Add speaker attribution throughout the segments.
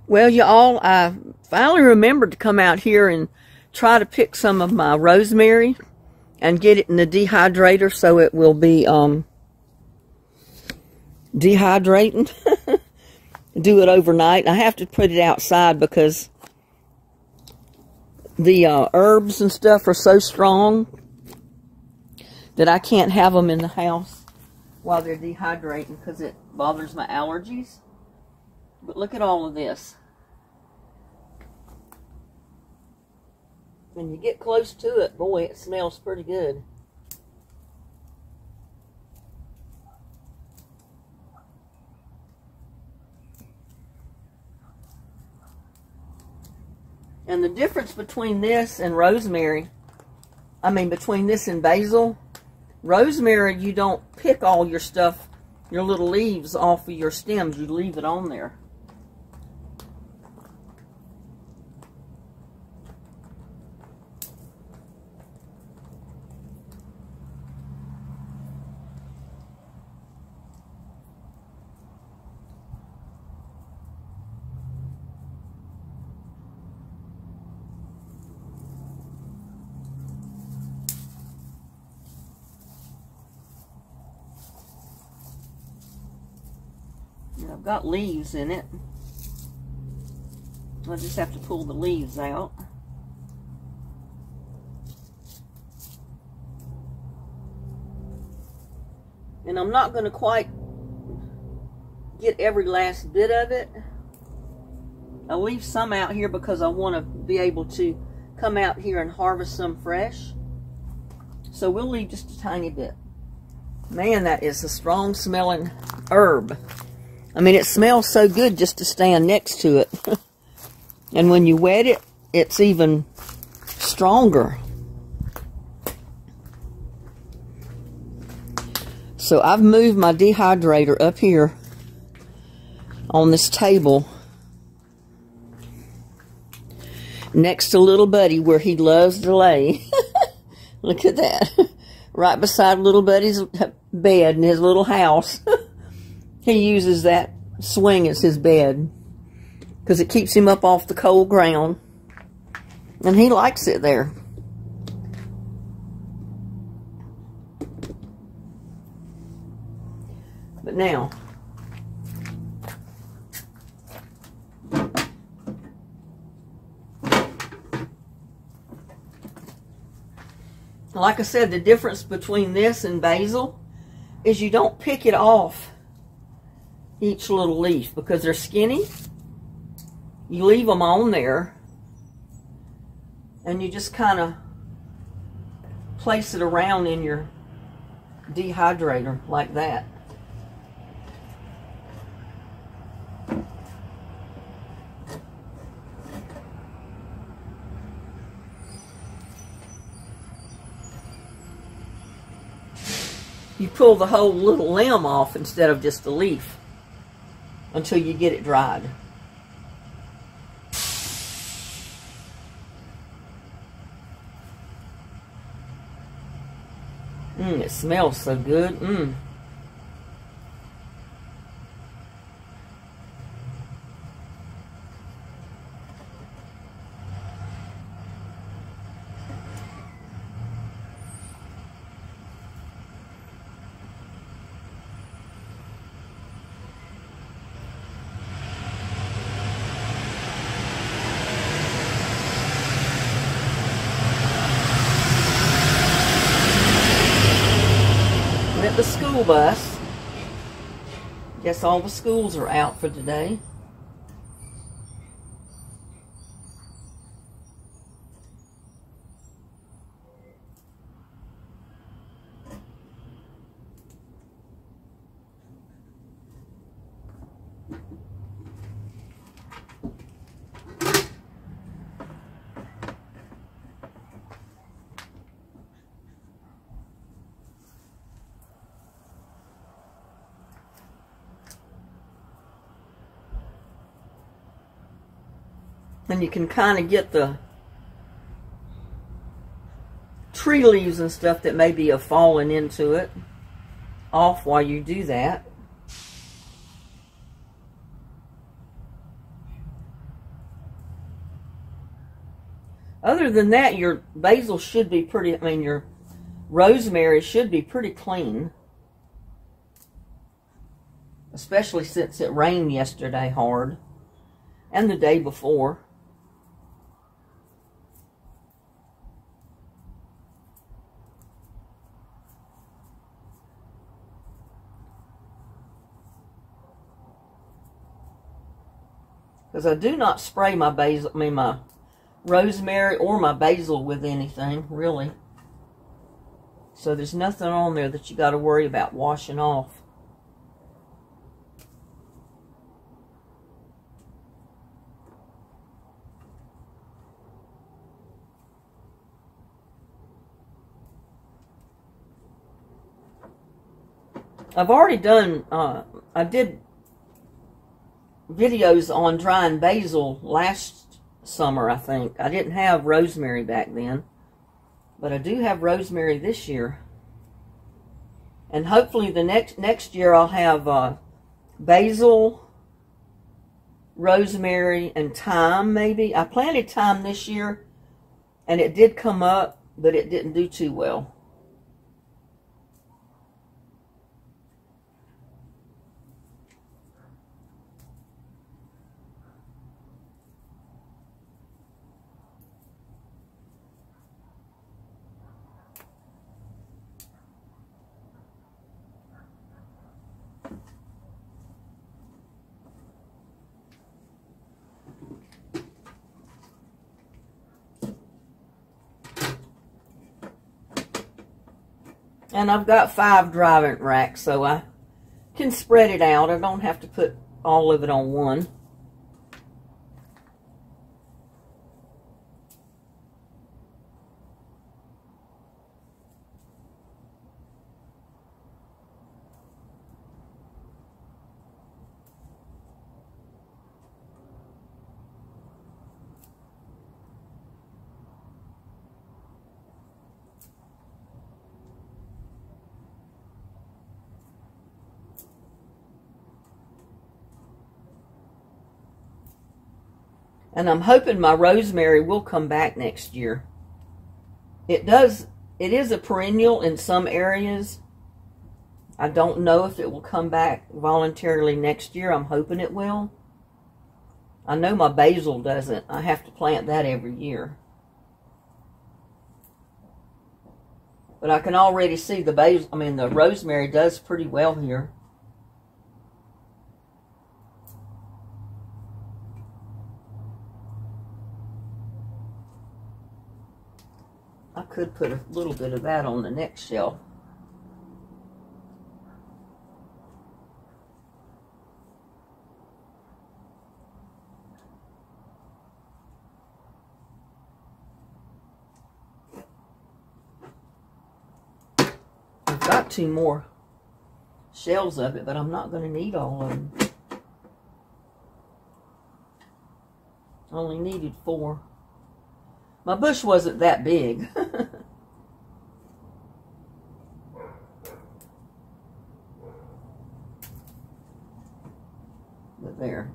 Speaker 1: Well, y'all, I finally remembered to come out here and try to pick some of my rosemary and get it in the dehydrator so it will be dehydrating. Do it overnight. I have to put it outside because the herbs and stuff are so strong that I can't have them in the house while they're dehydrating because it bothers my allergies. But look at all of this. When you get close to it, boy, it smells pretty good. And the difference between this and rosemary, between this and basil, rosemary, you don't pick all your stuff, your little leaves off of your stems. You leave it on there. I've got leaves in it. I just have to pull the leaves out. And I'm not going to quite get every last bit of it. I'll leave some out here because I want to be able to come out here and harvest some fresh. So we'll leave just a tiny bit. Man, that is a strong smelling herb. It smells so good just to stand next to it. And when you wet it, it's even stronger. So I've moved my dehydrator up here on this table next to little buddy where he loves to lay. Look at that. Right beside little buddy's bed in his little house. He uses that swing as his bed because it keeps him up off the cold ground, and he likes it there. But now, like I said, the difference between this and basil is you don't pick it off each little leaf because they're skinny. You leave them on there and you just kind of place it around in your dehydrator like that. You pull the whole little limb off instead of just the leaf until you get it dried. It smells so good. At the school bus. Guess all the schools are out for today. And you can kind of get the tree leaves and stuff that maybe have fallen into it off while you do that. Other than that, your basil should be pretty, I mean, your rosemary should be pretty clean. Especially since it rained yesterday hard. And the day before. Because I do not spray my basil, I mean my rosemary or my basil with anything, really. So there's nothing on there that you got to worry about washing off. I've already done, I did videos on drying basil last summer, I think. I didn't have rosemary back then, but I do have rosemary this year. And hopefully the next year I'll have basil, rosemary, and thyme maybe. I planted thyme this year, and it did come up, but it didn't do too well. And I've got 5 drying racks, so I can spread it out. I don't have to put all of it on one. And I'm hoping my rosemary will come back next year. It is a perennial in some areas. I don't know if it will come back voluntarily next year. I'm hoping it will. I know my basil doesn't. I have to plant that every year. But I can already see the rosemary does pretty well here. I could put a little bit of that on the next shelf. I've got 2 more shells of it, but I'm not going to need all of them. I only needed 4. My bush wasn't that big. But there.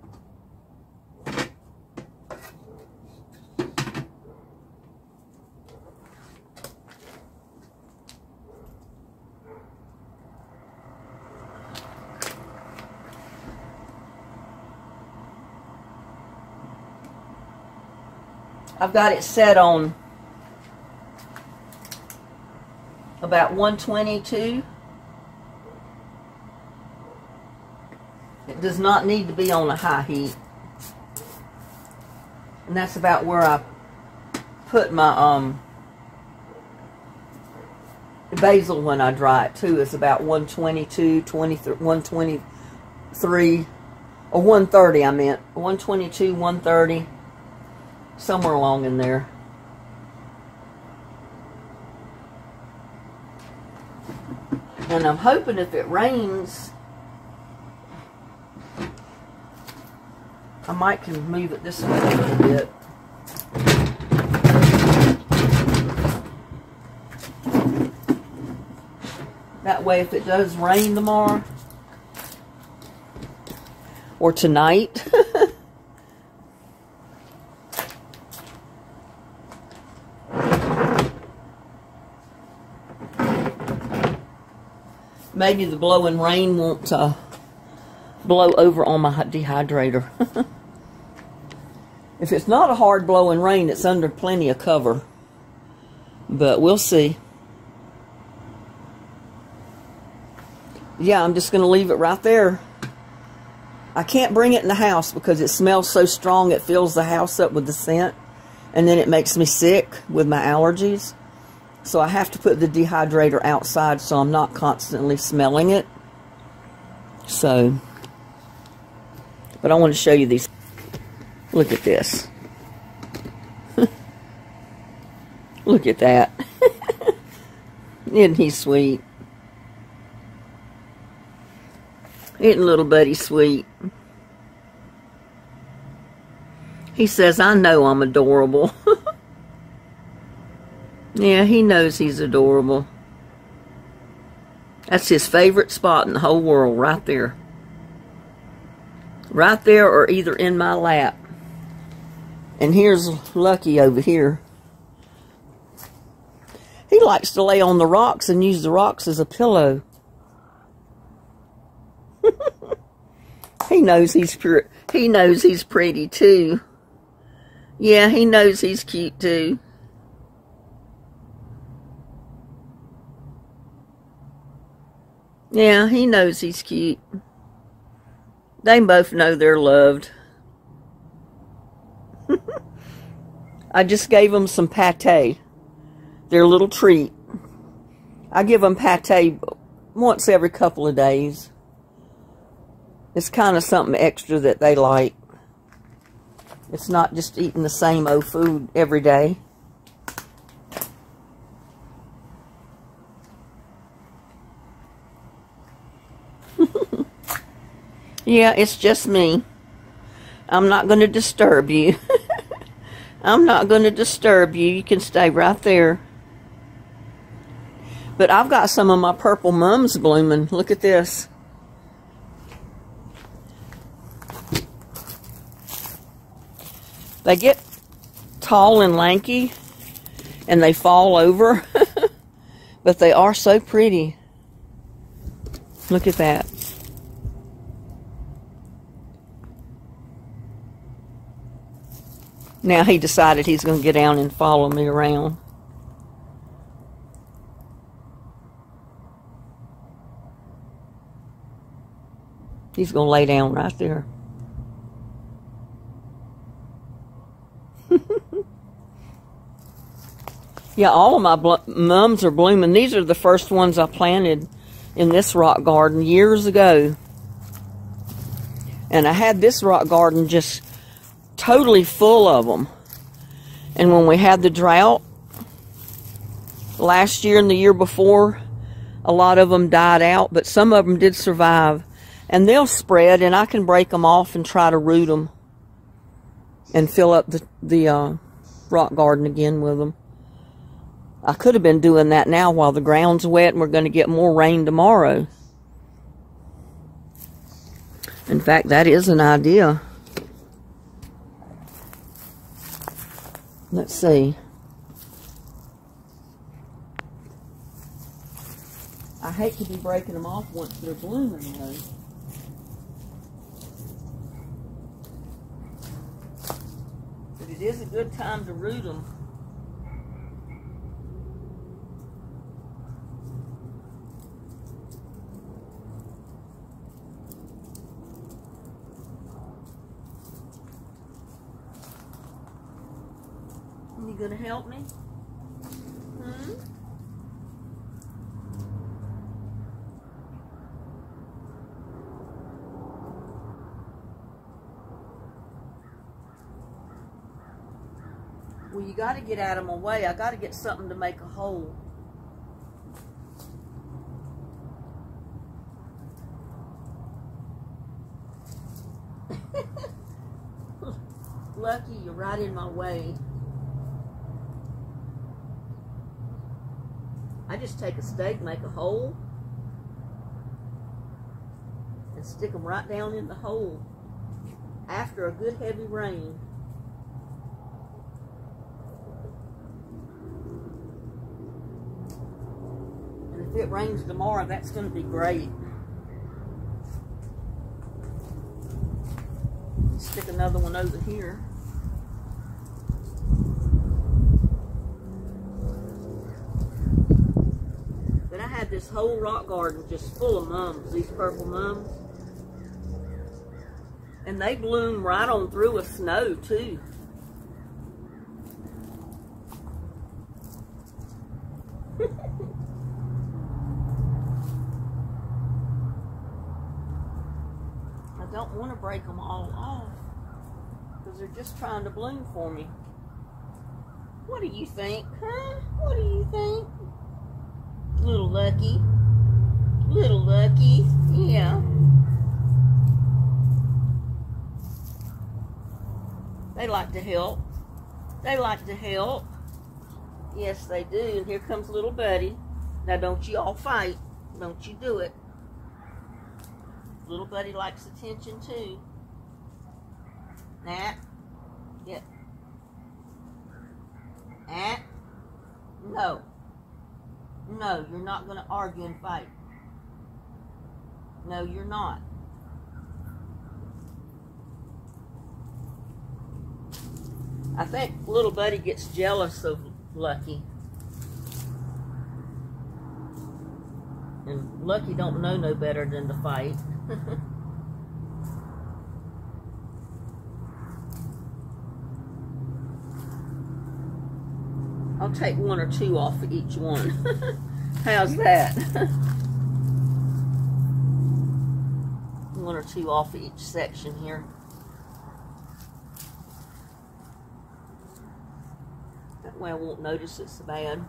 Speaker 1: I've got it set on about 122. It does not need to be on a high heat. And that's about where I put my basil when I dry it too. It's about 122, 123, or 130 I meant. 122, 130. Somewhere along in there. And I'm hoping if it rains, I might can move it this way a little bit. That way if it does rain tomorrow or tonight, maybe the blowing rain won't blow over on my dehydrator. If it's not a hard blowing rain, it's under plenty of cover. But we'll see. Yeah, I'm just going to leave it right there. I can't bring it in the house because it smells so strong it fills the house up with the scent. And then it makes me sick with my allergies. So I have to put the dehydrator outside so I'm not constantly smelling it. So, but I want to show you these. Look at this. Look at that. Isn't he sweet? Isn't little buddy sweet? He says, I know I'm adorable. Yeah, he knows he's adorable. That's his favorite spot in the whole world, right there. Right there or either in my lap. And here's Lucky over here. He likes to lay on the rocks and use the rocks as a pillow. He knows he's pretty too. Yeah, he knows he's cute too. Yeah, he knows he's cute. They both know they're loved. I just gave them some pate. Their little treat. I give them pate once every couple of days. It's kind of something extra that they like. It's not just eating the same old food every day. Yeah, it's just me. I'm not going to disturb you. I'm not going to disturb you. You can stay right there. But I've got some of my purple mums blooming. Look at this. They get tall and lanky, and they fall over. But they are so pretty. Look at that. Now he decided he's going to get down and follow me around. He's going to lay down right there. Yeah, all of my mums are blooming. These are the first ones I planted in this rock garden years ago. And I had this rock garden just totally full of them. And when we had the drought last year and the year before, a lot of them died out, but some of them did survive. And they'll spread, and I can break them off and try to root them and fill up the rock garden again with them. I could have been doing that now while the ground's wet and we're going to get more rain tomorrow. In fact, that is an idea. Let's see. I hate to be breaking them off once they're blooming, though. But it is a good time to root them. You gonna help me? Well, you got to get out of my way. I got to get something to make a hole. Lucky, you're right in my way. I just take a stake, make a hole, and stick them right down in the hole after a good heavy rain. it rains tomorrow, that's going to be great. Stick another one over here. But I had this whole rock garden just full of mums, these purple mums. And they bloom right on through with snow too. I don't want to break them all off because they're just trying to bloom for me. What do you think, huh? What do you think? Little Lucky. Little Lucky. Yeah. They like to help. They like to help. Yes, they do. And here comes little Buddy. Now, don't you all fight. Don't you do it. Little Buddy likes attention, too. Nat. Yep. Nat. No. No, you're not going to argue and fight. No, you're not. I think little Buddy gets jealous of Lucky. And Lucky don't know no better than to fight. I'll take one or two off of each one. How's that? One or two off of each section here. That way I won't notice it's so bad.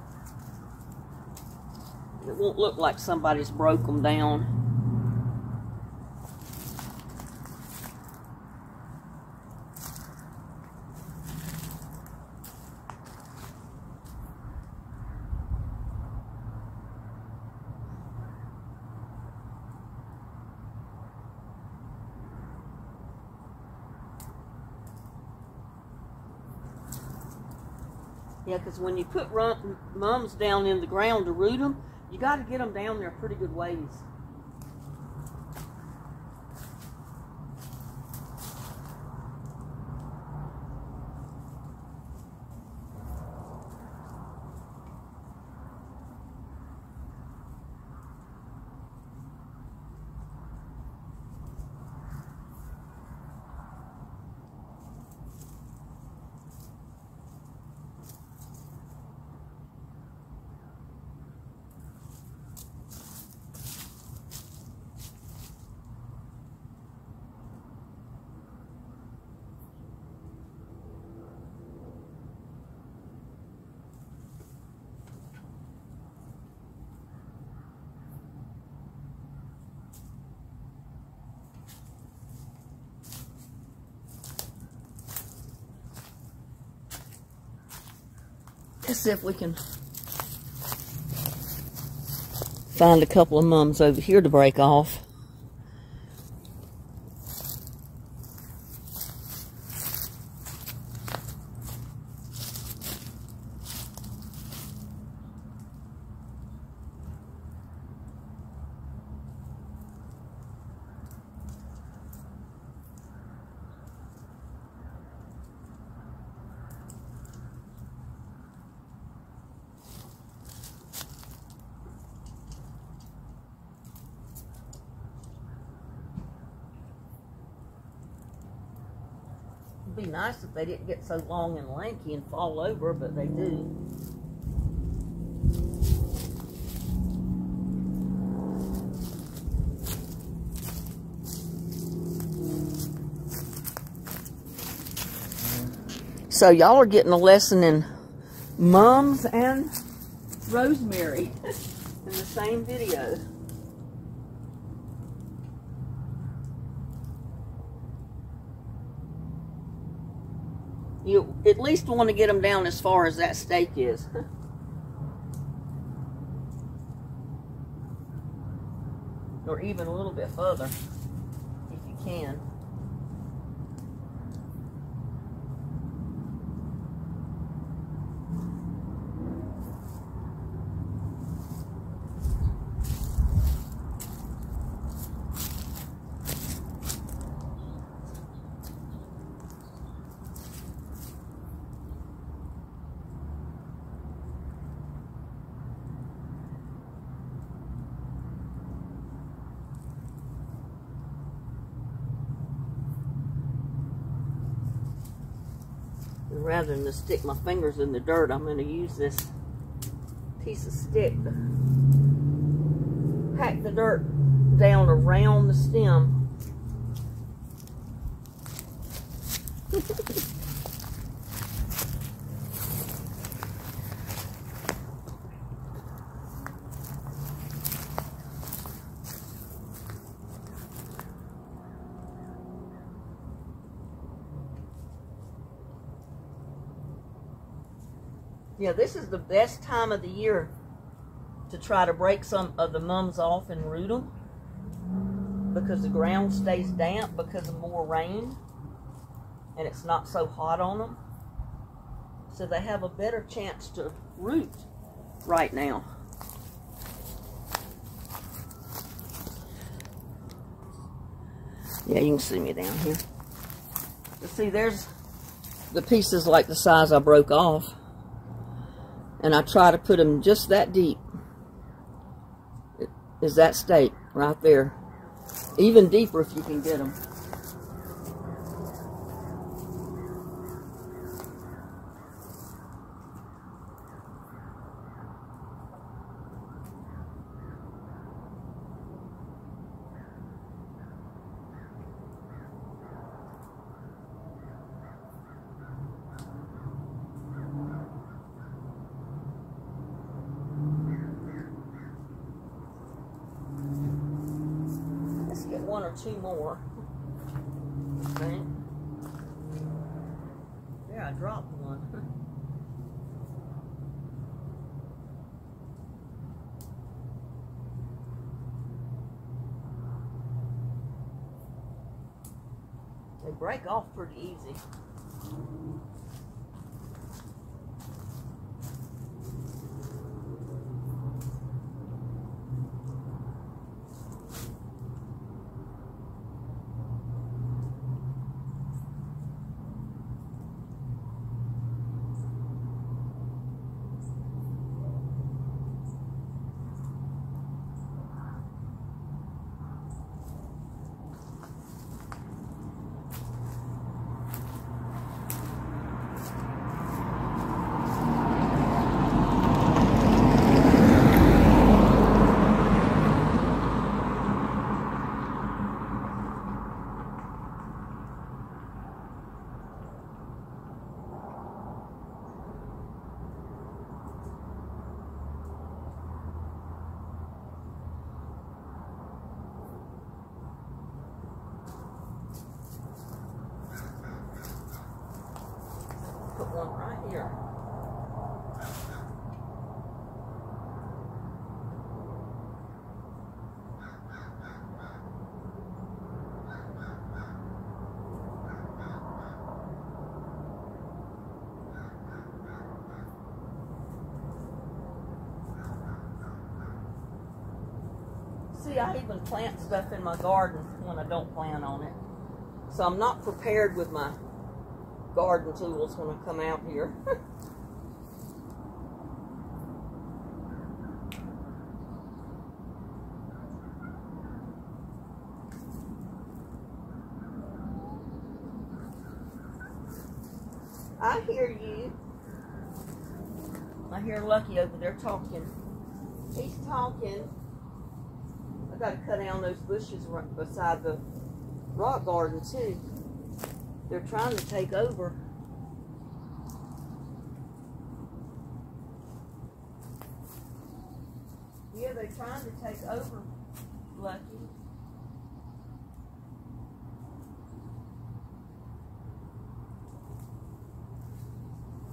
Speaker 1: It won't look like somebody's broke them down. Yeah, because when you put mums down in the ground to root them, you got to get them down there pretty good ways. Let's see if we can find a couple of mums over here to break off. It'd be nice if they didn't get so long and lanky and fall over, but they do. So y'all are getting a lesson in mums and rosemary in the same video. You at least want to get them down as far as that stake is. Or even a little bit further, if you can. And rather than to stick my fingers in the dirt, I'm going to use this piece of stick to pack the dirt down around the stem. Yeah, this is the best time of the year to try to break some of the mums off and root them, because the ground stays damp because of more rain and it's not so hot on them. So they have a better chance to root right now. Yeah, you can see me down here. But see, there's the pieces like the size I broke off. And I try to put them just that deep. It is that stake right there. Even deeper if you can get them. Get one or two more. Okay. There, I dropped one. They break off pretty easy. Put one right here. See, I even plant stuff in my garden when I don't plan on it. So I'm not prepared with my garden tools when I come out here. I hear you. I hear Lucky over there talking. He's talking. I got to cut down those bushes right beside the rock garden too. They're trying to take over. Yeah, they're trying to take over, Lucky.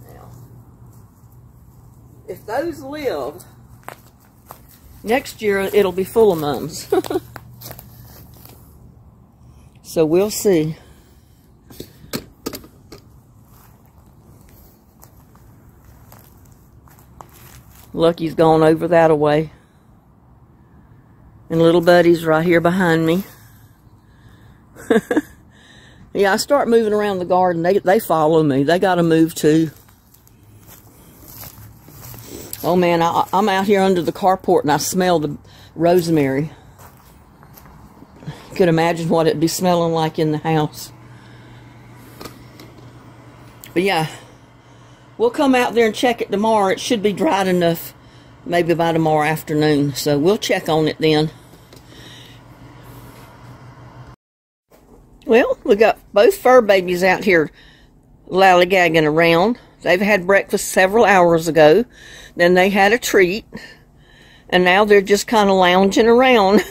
Speaker 1: Now, if those live, next year it'll be full of mums. So we'll see. Lucky's gone over that away. And little buddy's right here behind me. Yeah, I start moving around the garden. They follow me. They got to move too. Oh man, I'm out here under the carport and I smell the rosemary. You could imagine what it'd be smelling like in the house. But yeah, we'll come out there and check it tomorrow. It should be dried enough, maybe by tomorrow afternoon. So we'll check on it then. Well, we got both fur babies out here lollygagging around. They've had breakfast several hours ago. Then they had a treat. And now they're just kind of lounging around.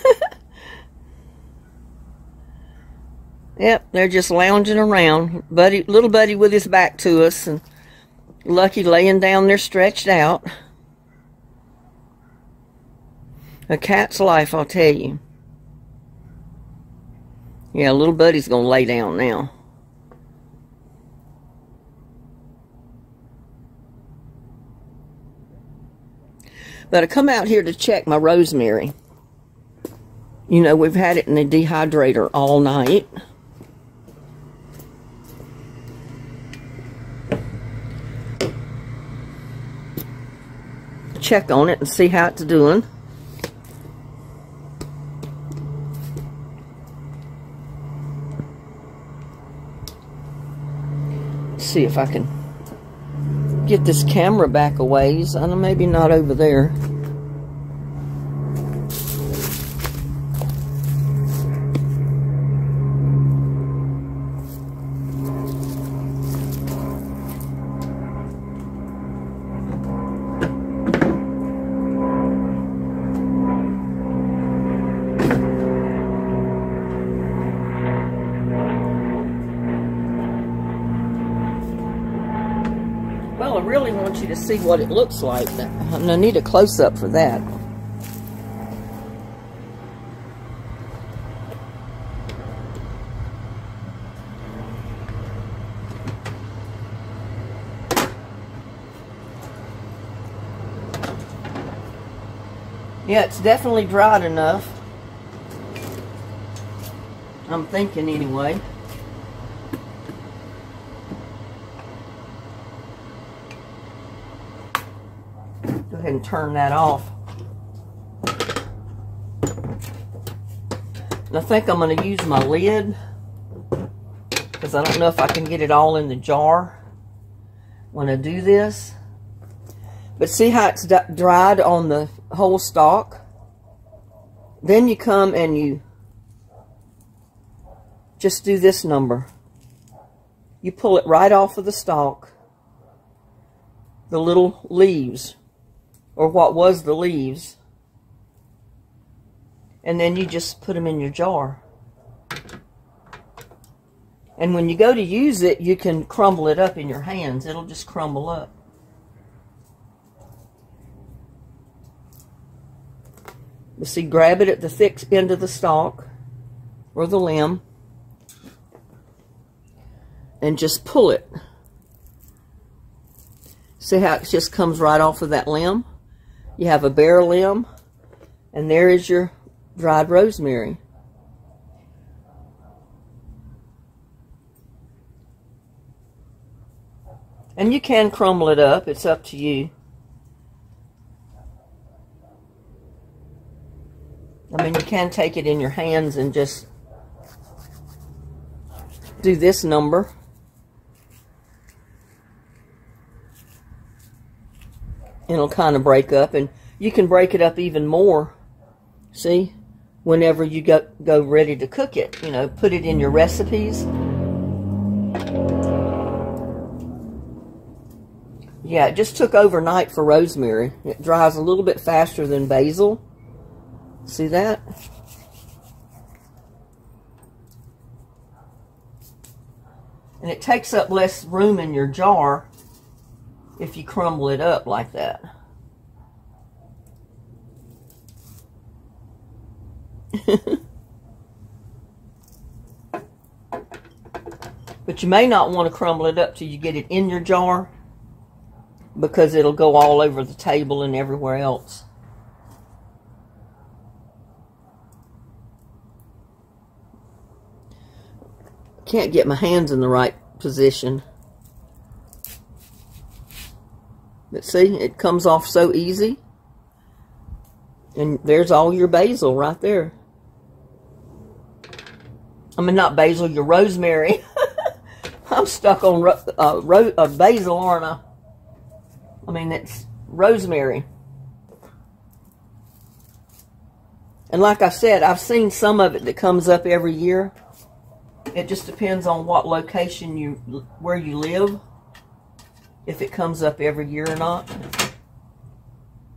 Speaker 1: Yep, they're just lounging around. Little buddy with his back to us, and Lucky laying down there stretched out. A cat's life, I'll tell you. Yeah, little buddy's gonna lay down now. But I come out here to check my rosemary. You know, we've had it in the dehydrator all night. Check on it and see how it's doing. See if I can get this camera back a ways. I don't know, maybe not over there. Well, I really want you to see what it looks like. I need a close-up for that. Yeah, it's definitely dried enough. I'm thinking anyway. Go ahead and turn that off. And I think I'm going to use my lid, because I don't know if I can get it all in the jar when I do this. But see how it's dried on the whole stalk? Then you come and you just do this number. You pull it right off of the stalk, the little leaves, or what was the leaves, and then you just put them in your jar. And when you go to use it, you can crumble it up in your hands. It'll just crumble up. You see, grab it at the thick end of the stalk or the limb and just pull it. See how it just comes right off of that limb? You have a bare limb, and there is your dried rosemary. And you can crumble it up, it's up to you. I mean, you can take it in your hands and just do this number. It'll kind of break up, and you can break it up even more, see, whenever you go ready to cook it. You know, put it in your recipes. Yeah, it just took overnight for rosemary. It dries a little bit faster than basil. See that? And it takes up less room in your jar if you crumble it up like that. But you may not want to crumble it up till you get it in your jar, because it'll go all over the table and everywhere else. Can't get my hands in the right position. But see, it comes off so easy. And there's all your basil right there. I mean, not basil, your rosemary. I'm stuck on basil, aren't I? I mean, it's rosemary. And like I said, I've seen some of it that comes up every year. It just depends on what location where you live, if it comes up every year or not,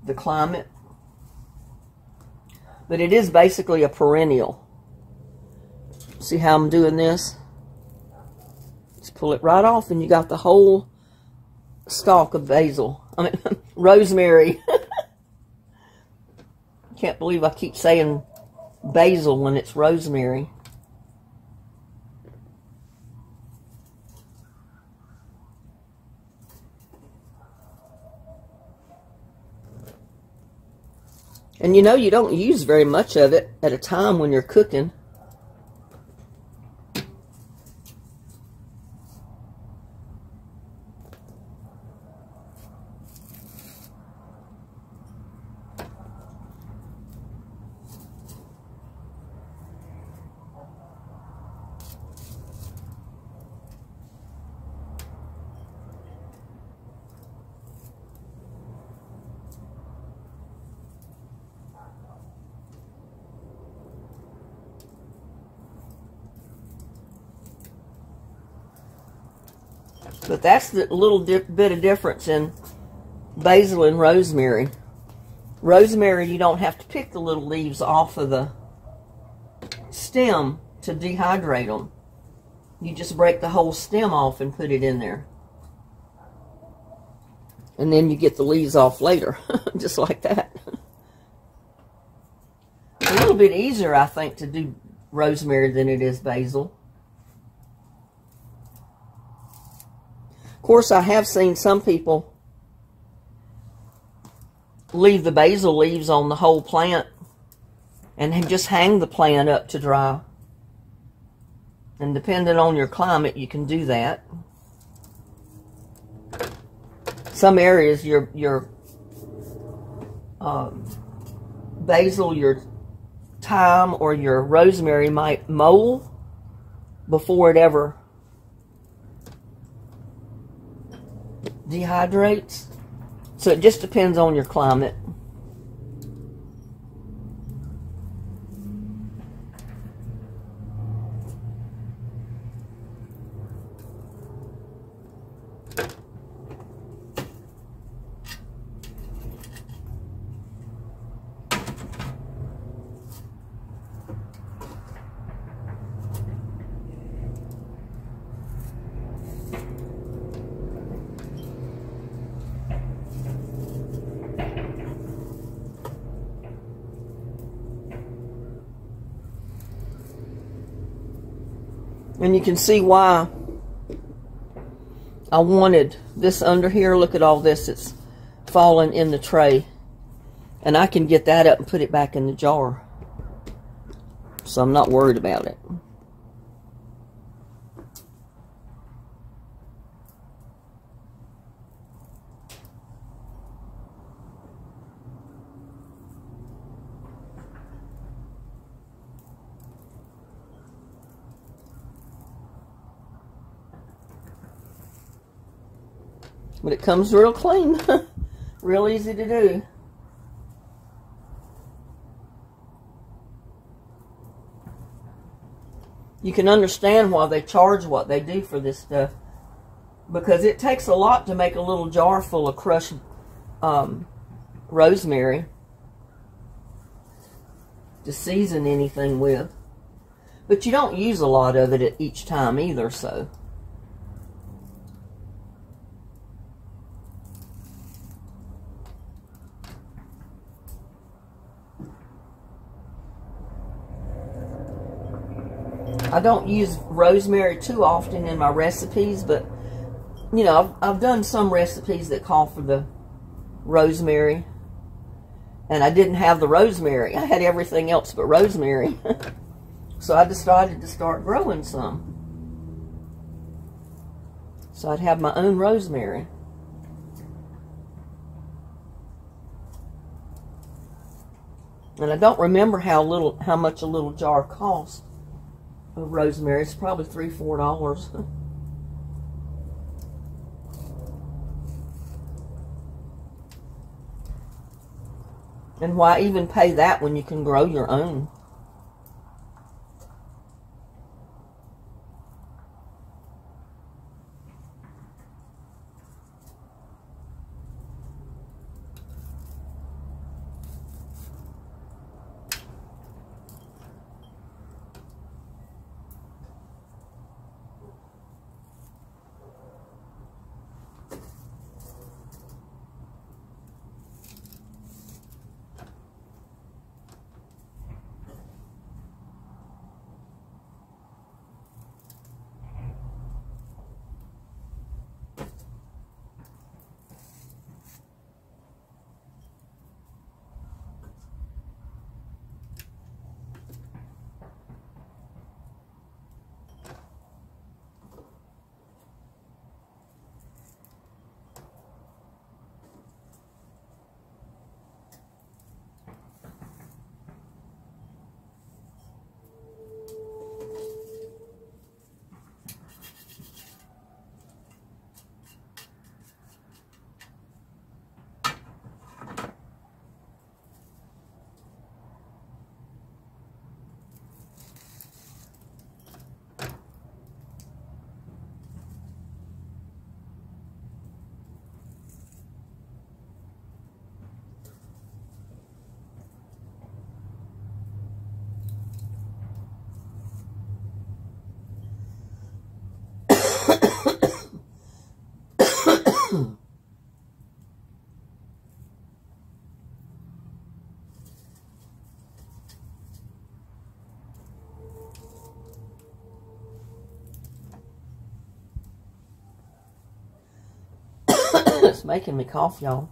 Speaker 1: the climate. But it is basically a perennial. See how I'm doing this? Just pull it right off and you got the whole stalk of basil. I mean, rosemary. Can't believe I keep saying basil when it's rosemary. And you know, you don't use very much of it at a time when you're cooking. But that's the little bit of difference in basil and rosemary. Rosemary, you don't have to pick the little leaves off of the stem to dehydrate them. You just break the whole stem off and put it in there. And then you get the leaves off later, just like that. A little bit easier, I think, to do rosemary than it is basil. Of course, I have seen some people leave the basil leaves on the whole plant and just hang the plant up to dry. And depending on your climate, you can do that. Some areas, your basil, your thyme, or your rosemary might mold before it ever dehydrates. So it just depends on your climate. And you can see why I wanted this under here. Look at all this. It's fallen in the tray. And I can get that up and put it back in the jar. So I'm not worried about it. But it comes real clean. Real easy to do. You can understand why they charge what they do for this stuff. Because it takes a lot to make a little jar full of crushed rosemary to season anything with. But you don't use a lot of it at each time either, so. I don't use rosemary too often in my recipes, but, you know, I've done some recipes that call for the rosemary. And I didn't have the rosemary. I had everything else but rosemary. So I decided to start growing some. So I'd have my own rosemary. And I don't remember how much a little jar cost of rosemary. It's probably $3 or $4. And why even pay that when you can grow your own? It's making me cough, y'all.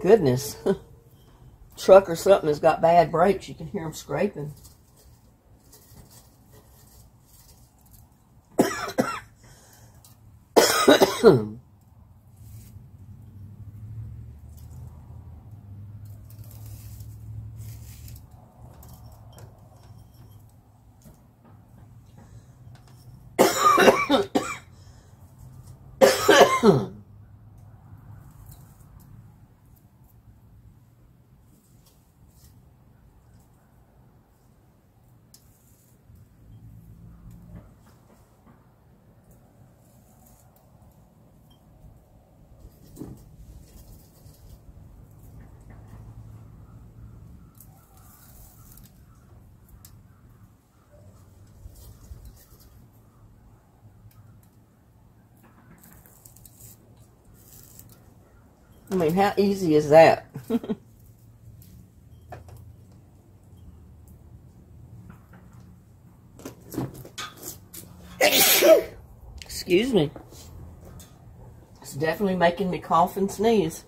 Speaker 1: Goodness. Truck or something has got bad brakes. You can hear them scraping. I mean, how easy is that? Excuse me. It's definitely making me cough and sneeze.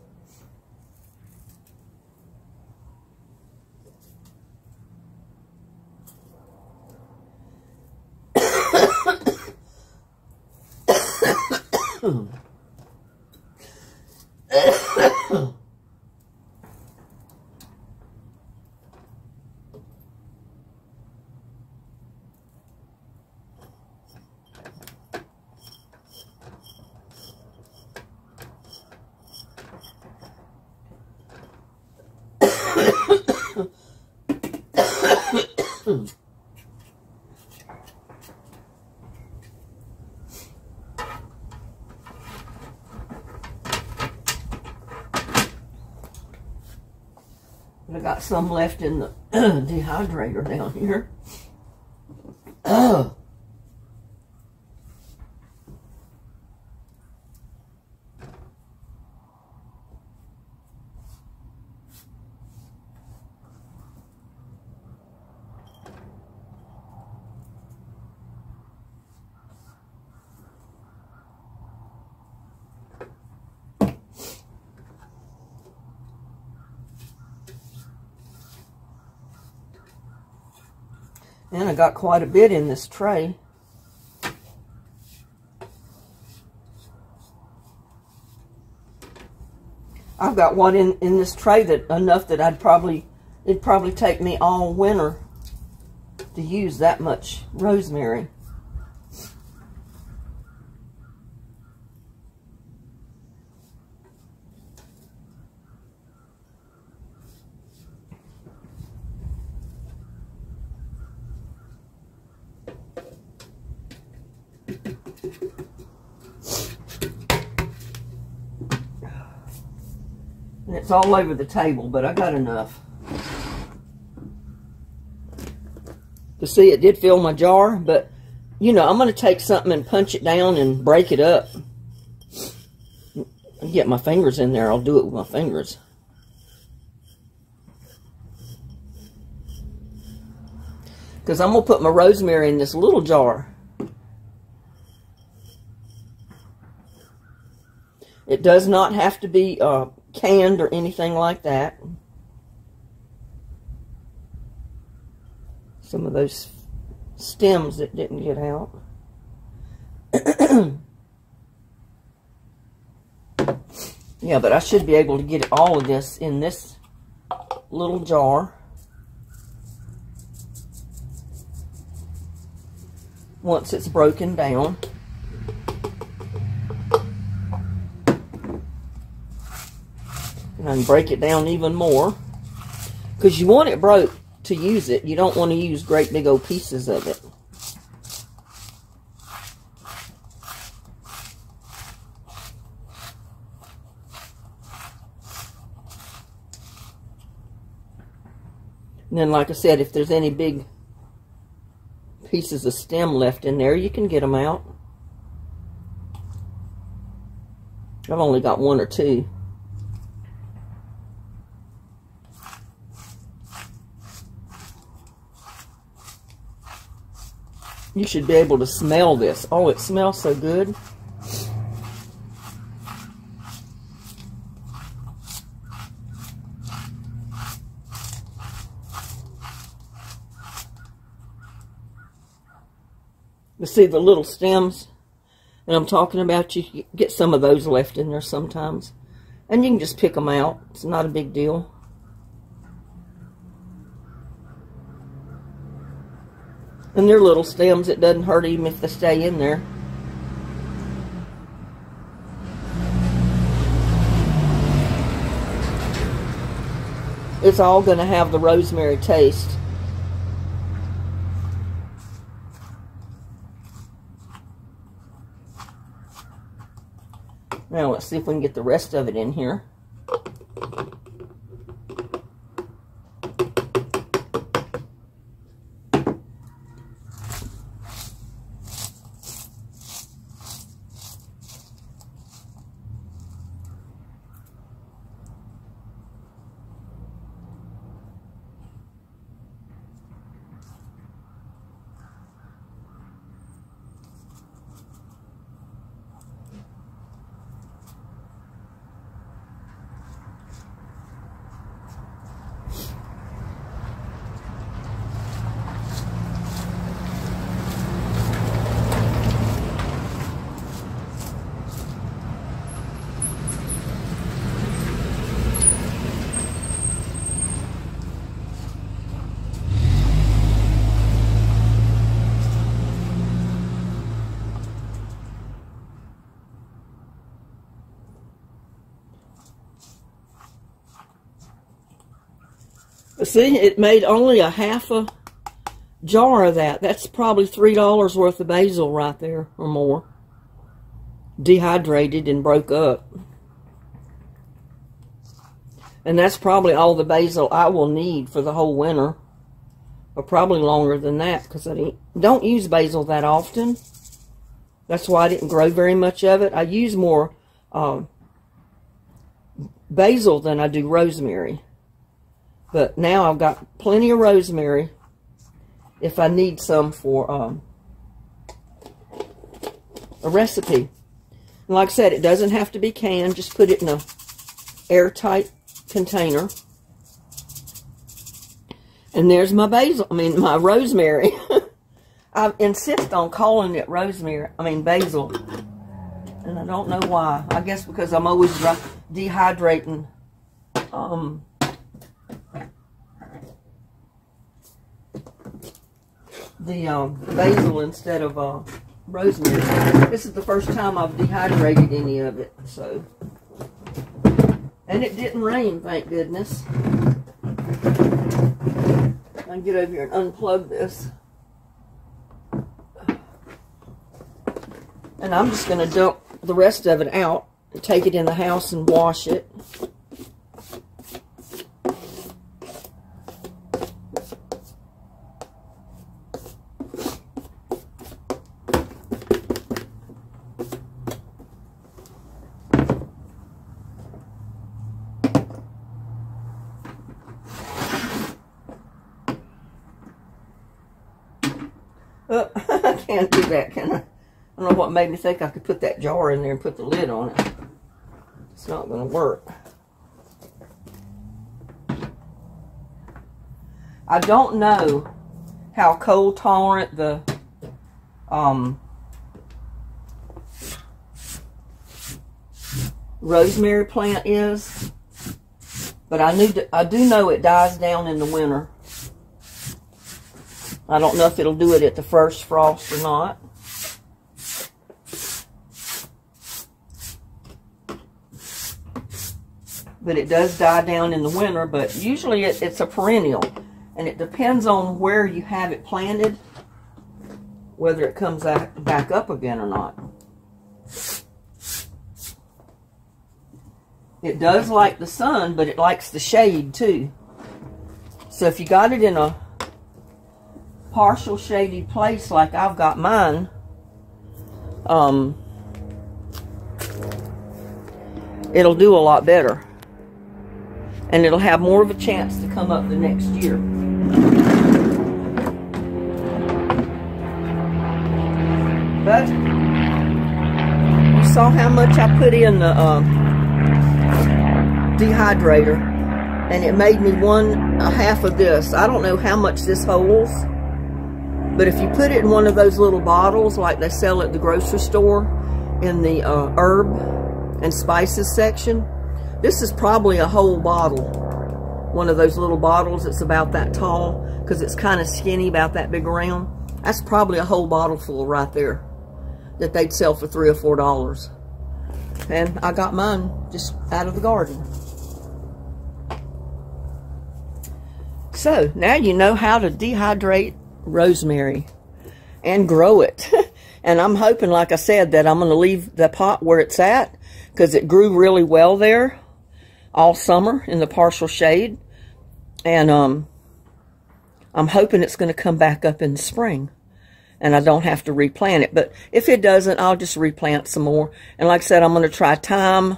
Speaker 1: I got some left in the dehydrator down here. Oh. And I got quite a bit in this tray. I've got one in this tray that enough that it'd probably take me all winter to use that much rosemary. And it's all over the table, but I got enough. To see, it did fill my jar, but, you know, I'm going to take something and punch it down and break it up. Get my fingers in there, I'll do it with my fingers. Because I'm going to put my rosemary in this little jar. It does not have to be canned or anything like that. Some of those stems that didn't get out. Yeah, but I should be able to get all of this in this little jar. Once it's broken down. And I can break it down even more. Because you want it broke to use it. You don't want to use great big old pieces of it. And then, like I said, if there's any big pieces of stem left in there, you can get them out. I've only got one or two. You should be able to smell this. Oh, it smells so good. You see the little stems that I'm talking about? You get some of those left in there sometimes. And you can just pick them out. It's not a big deal. And they're little stems. It doesn't hurt even if they stay in there. It's all going to have the rosemary taste. Now let's see if we can get the rest of it in here. See, it made only a half a jar of that. That's probably $3 worth of basil right there, or more. Dehydrated and broke up. And that's probably all the basil I will need for the whole winter. Or probably longer than that, because I don't use basil that often. That's why I didn't grow very much of it. I use more basil than I do rosemary. But now I've got plenty of rosemary if I need some for a recipe. And like I said, it doesn't have to be canned. Just put it in a airtight container. And there's my basil. My rosemary. I insist on calling it basil. And I don't know why. I guess because I'm always dehydrating basil instead of rosemary. This is the first time I've dehydrated any of it, so. And it didn't rain, thank goodness. I can get over here and unplug this. And I'm just going to dump the rest of it out and take it in the house and wash it. I can't do that, can I? I don't know what made me think I could put that jar in there and put the lid on it. It's not going to work. I don't know how cold tolerant the rosemary plant is, but I do know it dies down in the winter. I don't know if it'll do it at the first frost or not. But it does die down in the winter, but usually it's a perennial. And it depends on where you have it planted, whether it comes back up again or not. It does like the sun, but it likes the shade too. So if you got it in a partial shady place like I've got mine, it'll do a lot better. And it'll have more of a chance to come up the next year. But you saw how much I put in the dehydrator, and it made me a half of this. I don't know how much this holds, but if you put it in one of those little bottles like they sell at the grocery store in the herb and spices section, this is probably a whole bottle. One of those little bottles that's about that tall, because it's kind of skinny, about that big around. That's probably a whole bottle full right there that they'd sell for $3 or $4. And I got mine just out of the garden. So now you know how to dehydrate rosemary and grow it. And I'm hoping, like I said, that I'm going to leave the pot where it's at, because it grew really well there all summer in the partial shade. And I'm hoping it's going to come back up in the spring and I don't have to replant it. But if it doesn't, I'll just replant some more. And like I said, I'm going to try thyme.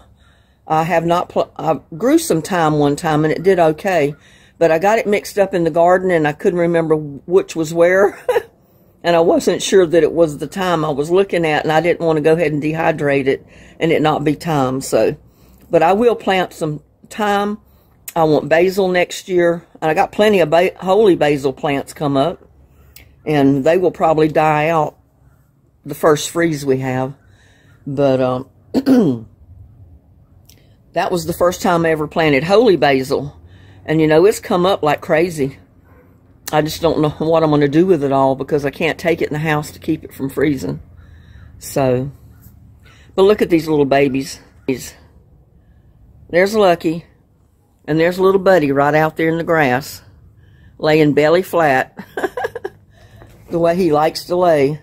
Speaker 1: I grew some thyme one time and it did okay, but I got it mixed up in the garden and I couldn't remember which was where. And I wasn't sure that it was the thyme I was looking at, and I didn't want to go ahead and dehydrate it and it not be thyme. So, but I will plant some thyme. I want basil next year. And I got plenty of holy basil plants come up, and they will probably die out the first freeze we have. But that was the first time I ever planted holy basil. And you know, it's come up like crazy. I just don't know what I'm going to do with it all, because I can't take it in the house to keep it from freezing. So, but look at these little babies. There's Lucky, and there's little Buddy right out there in the grass, laying belly flat, the way he likes to lay.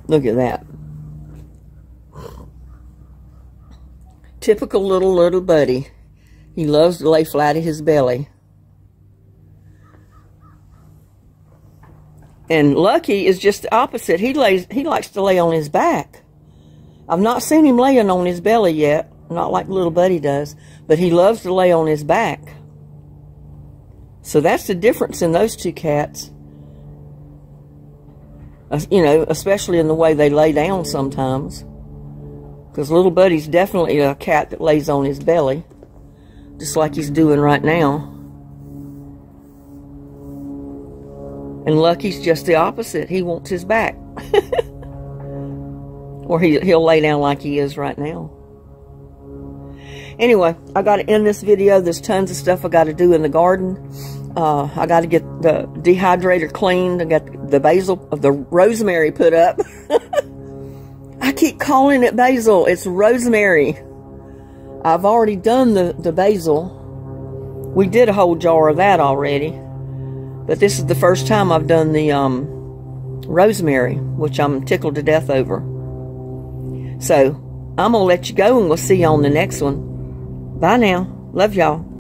Speaker 1: Look at that. Typical little Buddy. He loves to lay flat at his belly. And Lucky is just the opposite. He likes to lay on his back. I've not seen him laying on his belly yet, not like little Buddy does, but he loves to lay on his back. So that's the difference in those two cats. You know, especially in the way they lay down sometimes. Because little Buddy's definitely a cat that lays on his belly, just like he's doing right now. And Lucky's just the opposite. He wants his back. Or he'll lay down like he is right now. Anyway, I got to end this video. There's tons of stuff I got to do in the garden. I got to get the dehydrator cleaned. I got the the rosemary put up. I keep calling it basil. It's rosemary. I've already done the basil. We did a whole jar of that already. But this is the first time I've done the rosemary, which I'm tickled to death over. So, I'm going to let you go, and we'll see you on the next one. Bye now. Love y'all.